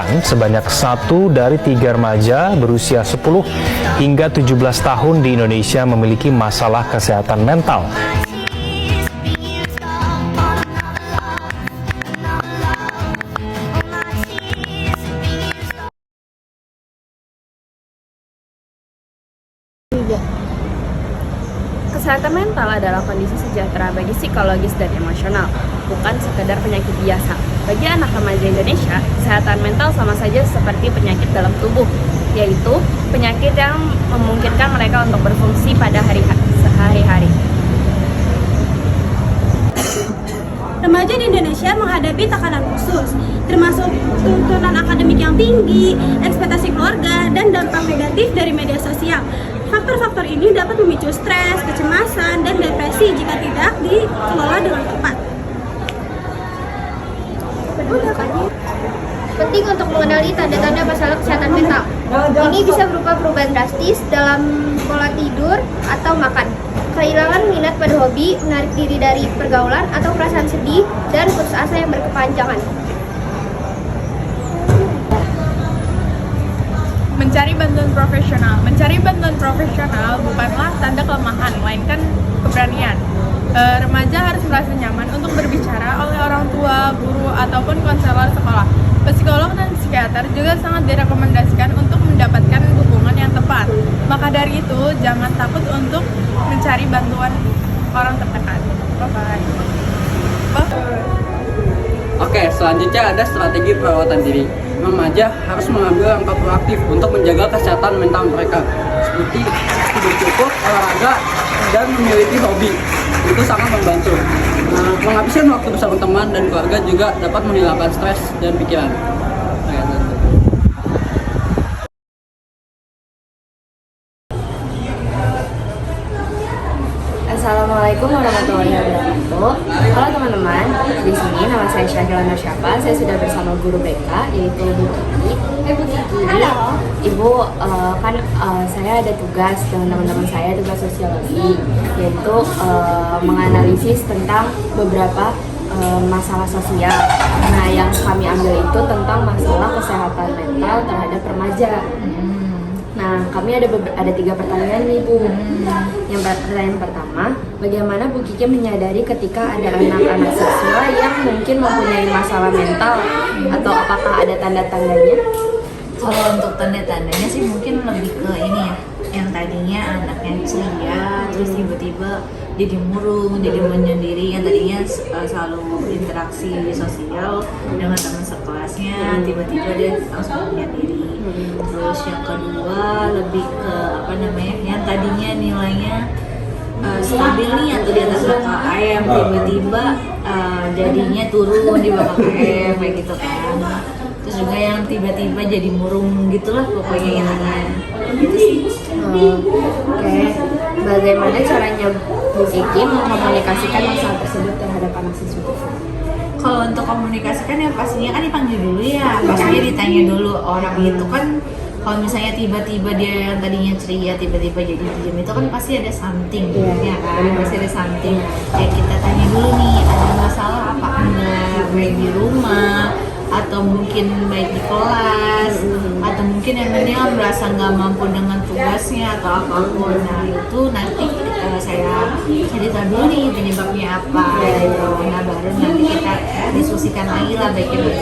Bahkan sebanyak 1 dari 3 remaja berusia 10 hingga 17 tahun di Indonesia memiliki masalah kesehatan mental. Kesehatan mental adalah kondisi sejahtera bagi psikologis dan emosional, bukan sekedar penyakit biasa. Bagi anak remaja Indonesia, kesehatan mental sama saja seperti penyakit dalam tubuh, yaitu penyakit yang memungkinkan mereka untuk berfungsi pada sehari-hari. Remaja di Indonesia menghadapi tekanan khusus, termasuk tuntutan akademik yang tinggi, ekspektasi keluarga, dan dampak negatif dari media sosial. Faktor-faktor ini dapat memicu stres, kecemasan, dan depresi jika tidak dikelola dengan tepat. Penting untuk mengenali tanda-tanda masalah kesehatan mental. Ini bisa berupa perubahan drastis dalam pola tidur atau makan, kehilangan minat pada hobi, menarik diri dari pergaulan atau perasaan sedih, dan putus asa yang berkepanjangan. Mencari bantuan profesional. Mencari bantuan profesional bukanlah tanda kelemahan, melainkan keberanian. Remaja harus merasa nyaman untuk berbicara oleh orang tua, guru, ataupun konselor sekolah. Psikolog dan psikiater juga sangat direkomendasikan untuk mendapatkan dukungan yang tepat. Maka dari itu, jangan takut untuk mencari bantuan orang terdekat. Bye-bye. Oke, selanjutnya ada strategi perawatan diri. Remaja harus mengambil langkah proaktif untuk menjaga kesehatan mental mereka, seperti tidur cukup, olahraga, dan memiliki hobi. Itu sangat membantu. Menghabiskan waktu bersama teman dan keluarga juga dapat menghilangkan stres dan pikiran. Assalamualaikum warahmatullahi wabarakatuh. Halo teman-teman, di sini nama saya Syahila Nursyapa. Saya sudah bersama guru BK yaitu Bu Kiki. Bu Kiki, halo. Ibu, saya ada tugas dengan teman-teman saya, tugas sosiologi, yaitu menganalisis tentang beberapa masalah sosial. Nah, yang kami ambil itu tentang masalah kesehatan mental terhadap remaja. Nah, kami ada 3 pertanyaan nih, Bu. Yang pertanyaan pertama, bagaimana Bu Kiki menyadari ketika ada anak-anak siswa yang mungkin mempunyai masalah mental, atau apakah ada tanda-tandanya? Kalau untuk tanda-tandanya sih mungkin lebih ke ini ya, yang tadinya anaknya ceria, terus tiba-tiba jadi murung, jadi menyendiri, yang tadinya selalu interaksi sosial dengan teman sekelasnya, tiba-tiba dia langsung menyendiri. Terus yang kedua lebih ke yang tadinya nilainya stabil nih atau di atas KKM, tiba-tiba jadinya turun di bawah KKM kayak gitu kan. Terus juga yang tiba-tiba jadi murung gitulah pokoknya intinya gitu sih. Oke. Bagaimana caranya Bu Kiki mengkomunikasikan masalah tersebut terhadap anak siswa? Kalau untuk komunikasikan ya pastinya kan dipanggil dulu ya, pastinya ditanya dulu orang itu kan. Kalau misalnya tiba-tiba dia yang tadinya ceria tiba-tiba jadi diam, itu kan pasti ada something, ya kan? Pasti ada something. Kayak kita tanya dulu nih, ada masalah apa enggak, baik di rumah atau mungkin baik di kelas, atau mungkin emang dia merasa nggak mampu dengan tugasnya atau apapun. Nah itu nanti saya cari tahu dulu nih penyebabnya apa, gitu. Nah baru nanti kita diskusikan lagi lah baiknya.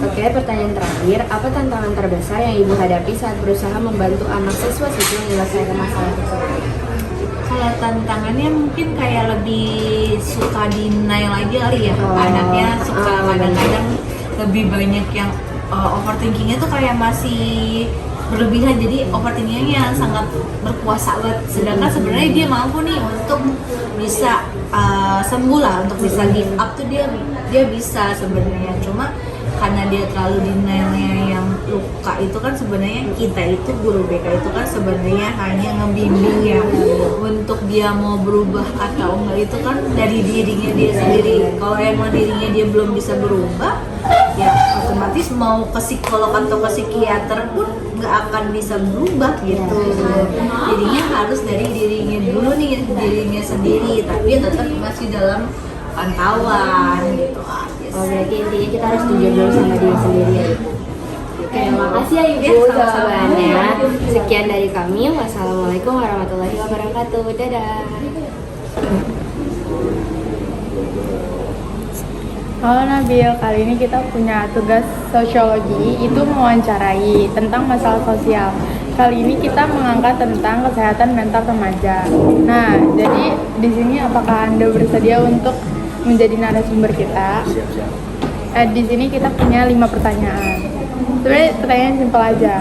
Oke, pertanyaan terakhir, apa tantangan terbesar yang Ibu hadapi saat berusaha membantu anak siswa-siswi menyelesaikan masalah tersebut? Kalau tantangannya mungkin kayak lebih suka denial aja kali ya. Anaknya suka kadang-kadang lebih banyak yang overthinkingnya tuh kayak masih berlebihan, jadi overthinkingnya sangat berkuasa banget. Sedangkan sebenarnya dia mampu nih untuk bisa sembuh lah, untuk bisa give up tuh dia bisa sebenarnya. Cuma karena dia terlalu denialnya yang luka itu kan sebenarnya kita itu guru BK itu kan sebenarnya hanya ngebimbing ya untuk dia mau berubah atau enggak itu kan dari dirinya dia sendiri. Kalau emang dirinya dia belum bisa berubah ya otomatis mau ke psikolog atau ke psikiater pun nggak akan bisa berubah gitu. Jadinya harus dari dirinya dulu nih, dirinya sendiri, tapi tetap masih dalam pantauan gitu Oh, berarti intinya kita harus jujur dulu sama diri sendiri ya Ibu. Terima kasih ya Ibu Ya, sama-sama. jawabannya. Sekian dari kami. Wassalamualaikum warahmatullahi wabarakatuh. Dadah. Halo Nabil, kali ini kita punya tugas sosiologi, itu mewawancarai tentang masalah sosial. Kali ini kita mengangkat tentang kesehatan mental remaja. Nah, jadi di sini apakah Anda bersedia untuk menjadi narasumber kita? Di sini kita punya 5 pertanyaan. Sebenarnya pertanyaan simpel aja.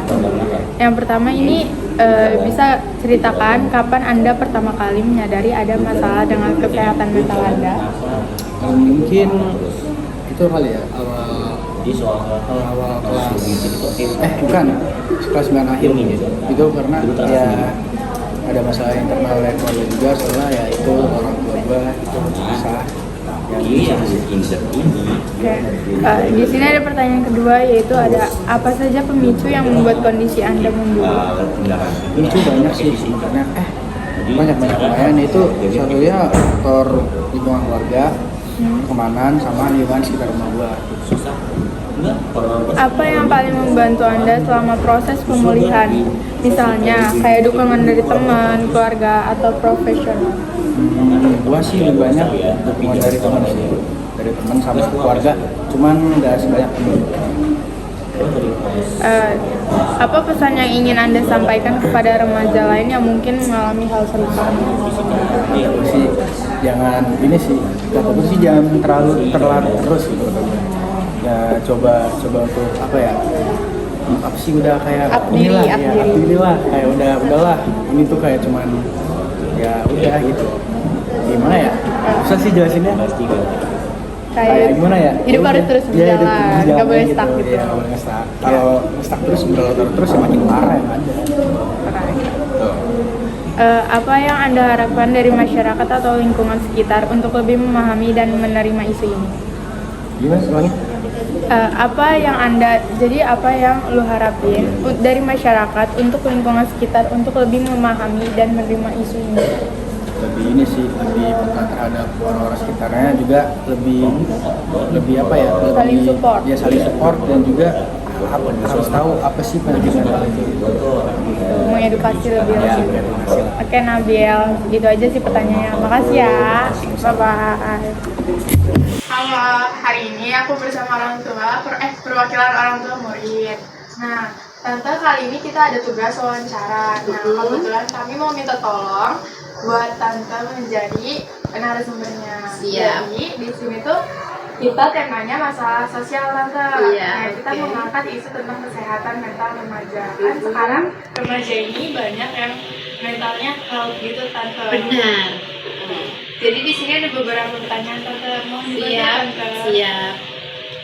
Yang pertama ini bisa ceritakan kapan Anda pertama kali menyadari ada masalah dengan kesehatan mental Anda? Mungkin itu kali ya awal kelas bukan kelas 9 akhir gitu. Itu karena ya ada masalah internal dari keluarga juga, soalnya ya itu orang tua gua itu susah yang Oke. Di sini ada pertanyaan kedua, yaitu ada apa saja pemicu yang membuat kondisi Anda memburuk? itu banyak sih sebenarnya banyak lumayan. Itu satunya faktor lingkungan keluarga, pertemanan, sama lingkungan sekitar rumah gua. Apa yang paling membantu Anda selama proses pemulihan? Misalnya kayak dukungan dari teman, keluarga, atau profesional? Gua sih lebih banyak dukungan dari teman sih, dari teman sama keluarga, cuman nggak sebanyak teman. Apa pesan yang ingin Anda sampaikan kepada remaja lain yang mungkin mengalami hal serupa? Aku sih jangan ini sih, kataku sih jangan terlalu terus gitu. Ya coba untuk apa sih udah kayak Up diri. lah kayak udahlah ini tuh kayak cuman ya udah gitu. Gimana ya? Susah sih jelasinnya. Kayak gimana ya? Hidup harus terus berjalan, nggak boleh stuck gitu. Iya, nggak boleh stuck. Kalau stuck terus berlalu terus ya makin parah yang ada. Apa yang Anda harapkan dari masyarakat atau lingkungan sekitar untuk lebih memahami dan menerima isu ini? Gimana semuanya? Apa yang lu harapin dari masyarakat untuk lingkungan sekitar untuk lebih memahami dan menerima isu ini? Lebih ini sih, lebih peka terhadap orang-orang sekitarnya, juga lebih apa ya? Saling support. Ya saling support, dan juga harus tahu apa sih penyakit mental itu. Mengedukasi lebih Ya, lanjut. edukasi. Oke Nabil, gitu aja sih pertanyaannya. Makasih ya. Bye-bye. Halo, hari ini aku bersama orang tua, perwakilan orang tua murid. Nah, Tante, kali ini kita ada tugas wawancara. Nah, kebetulan kami mau minta tolong buat Tante menjadi narasumbernya. Siap. Jadi, di sini tuh kita temanya masalah sosial, Tante. Iya, Nah, kita oke. mengangkat isu tentang kesehatan mental remaja. Kan sekarang remaja ini banyak yang mentalnya health gitu, Tante. Benar. Jadi di sini ada beberapa pertanyaan, Tante. Mohon dibantu, Tante. Siap.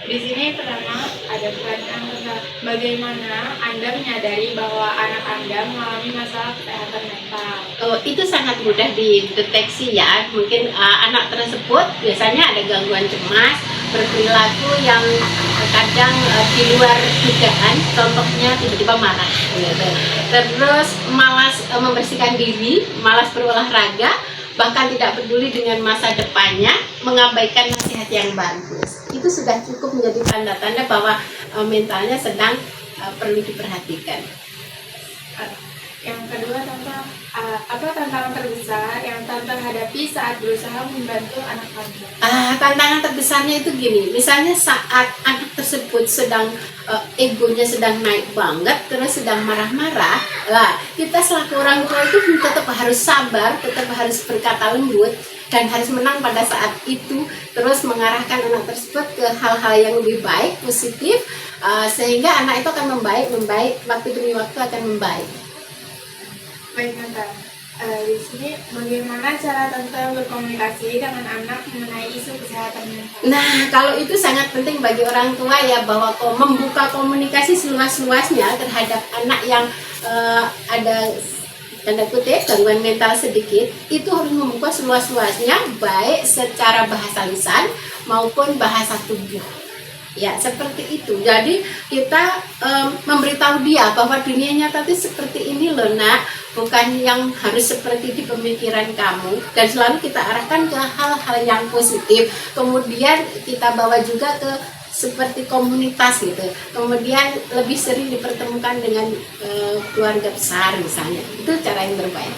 Di sini pertama ada pertanyaan tentang bagaimana Anda menyadari bahwa anak Anda mengalami masalah kesehatan mental. Oh, itu sangat mudah dideteksi ya. Mungkin anak tersebut biasanya ada gangguan cemas, berperilaku yang kadang di luar dugaan, contohnya tiba-tiba marah gitu. Terus malas membersihkan diri, malas berolahraga, bahkan tidak peduli dengan masa depannya, mengabaikan nasihat yang bagus. Itu sudah cukup menjadi tanda-tanda bahwa mentalnya sedang perlu diperhatikan. Yang kedua, Tante, apa tantangan terbesar yang Tante hadapi saat berusaha membantu anak Tante? Tantangan terbesarnya itu gini, misalnya saat anak tersebut sedang egonya sedang naik banget, terus sedang marah-marah, lah kita selaku orang tua itu tetap harus sabar, tetap harus berkata lembut, dan harus menang pada saat itu, terus mengarahkan anak tersebut ke hal-hal yang lebih baik, positif, sehingga anak itu akan membaik, waktu demi waktu akan membaik. Baik, Tante. Di sini bagaimana cara Tante berkomunikasi dengan anak mengenai isu kesehatan mental? Nah, kalau itu sangat penting bagi orang tua ya, bahwa membuka komunikasi seluas-luasnya terhadap anak yang ada tanda kutip gangguan mental sedikit, itu harus membuka seluas-luasnya, baik secara bahasa lisan maupun bahasa tubuh. Ya, seperti itu. Jadi kita memberitahu dia bahwa dunia nyata itu seperti ini loh nak, bukan yang harus seperti di pemikiran kamu, dan selalu kita arahkan ke hal-hal yang positif. Kemudian kita bawa juga ke seperti komunitas gitu, kemudian lebih sering dipertemukan dengan keluarga besar misalnya. Itu cara yang terbaik.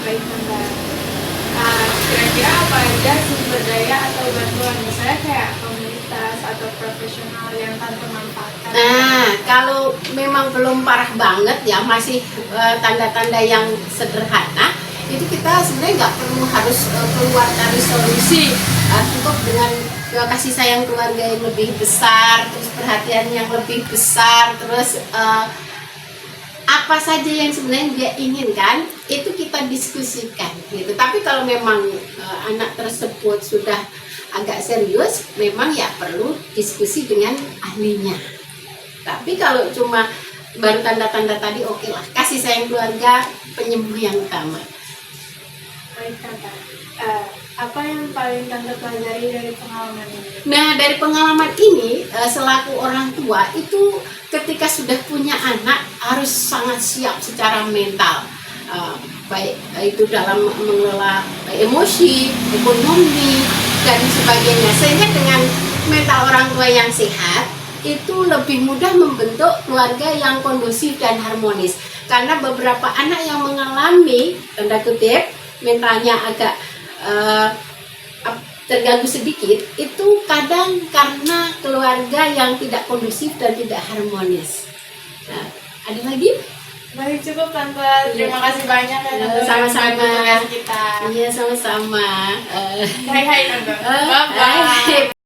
Baik Tante. Kira-kira apa aja sumber daya atau bantuan, misalnya kayak komunitas atau profesional yang Tante manfaatkan? Nah, kalau memang belum parah banget ya, masih tanda-tanda yang sederhana, itu kita sebenarnya nggak perlu harus keluar dari solusi. Cukup dengan kasih sayang keluarga yang lebih besar, terus perhatian yang lebih besar, terus apa saja yang sebenarnya dia inginkan itu kita diskusikan gitu. Tapi kalau memang anak tersebut sudah agak serius, memang ya perlu diskusi dengan ahlinya. Tapi kalau cuma baru tanda-tanda tadi, oke lah, kasih sayang keluarga penyembuh yang utama. Baik Tante. Apa yang paling Tante pelajari dari pengalaman ini? Nah, dari pengalaman ini, selaku orang tua itu ketika sudah punya anak harus sangat siap secara mental, baik itu dalam mengelola emosi, ekonomi, dan sebagainya. Sehingga dengan mental orang tua yang sehat, itu lebih mudah membentuk keluarga yang kondusif dan harmonis. Karena beberapa anak yang mengalami, tanda kutip, mentalnya agak terganggu sedikit, itu kadang karena keluarga yang tidak kondusif dan tidak harmonis. Nah, ada lagi? Baik, cukup Tante. Terima kasih banyak ya Tante. Sama-sama. Bantu tugas kita. Iya, sama-sama. Hai Tante. Bye-bye.